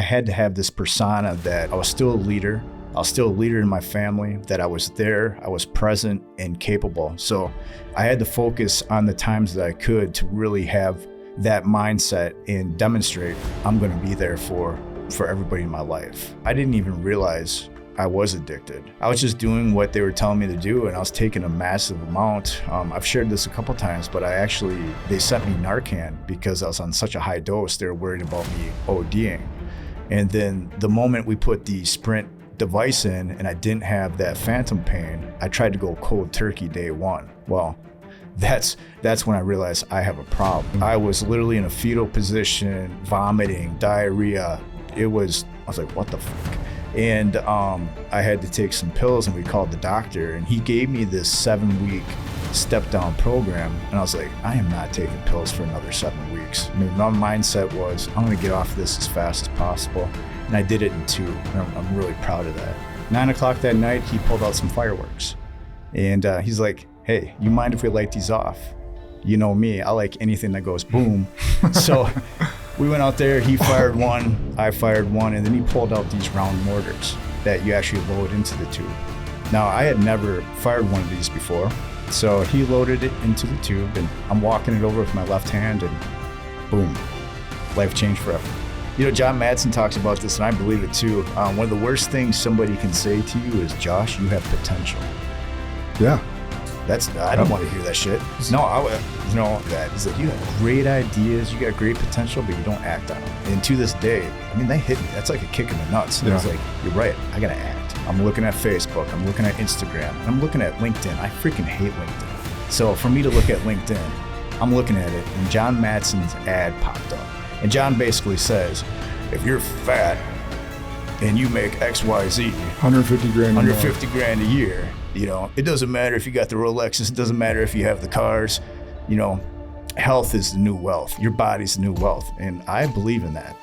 had to have this persona that I was still a leader. I was still a leader in my family, that I was there, I was present and capable. So I had to focus on the times that I could to really have that mindset and demonstrate I'm going to be there for everybody in my life. I didn't even realize I was addicted. I was just doing what they were telling me to do, and I was taking a massive amount. I've shared this a couple times, but they sent me Narcan because I was on such a high dose. They were worried about me ODing. And then the moment we put the Sprint device in and I didn't have that phantom pain, I tried to go cold turkey day one. Well, that's when I realized I have a problem. I was literally in a fetal position, vomiting, diarrhea. I was like, what the fuck? And I had to take some pills, and we called the doctor, and he gave me this 7-week step down program. And I was like, I am not taking pills for another 7 weeks. I mean, my mindset was, I'm gonna get off this as fast as possible. And I did it in 2, and I'm really proud of that. 9 o'clock that night, he pulled out some fireworks. And he's like, hey, you mind if we light these off? You know me, I like anything that goes boom. So we went out there, he fired one, I fired one, and then he pulled out these round mortars that you actually load into the tube. Now, I had never fired one of these before. So he loaded it into the tube, and I'm walking it over with my left hand, and boom, life changed forever. You know, John Madsen talks about this, and I believe it too. One of the worst things somebody can say to you is, Josh, you have potential. Yeah. I don't want to hear that shit. No, that is that you have great ideas, you got great potential, but you don't act on it. And to this day, I mean, they hit me. That's like a kick in the nuts. And I was like, you're right, I gotta act. I'm looking at Facebook, I'm looking at Instagram, and I'm looking at LinkedIn. I freaking hate LinkedIn. So for me to look at LinkedIn, I'm looking at it, and John Madsen's ad popped up. And John basically says, if you're fat and you make XYZ, 150 grand a year, you know, it doesn't matter if you got the Rolexes, it doesn't matter if you have the cars, you know, health is the new wealth. Your body's the new wealth. And I believe in that.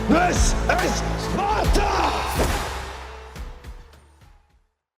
This is Sparta!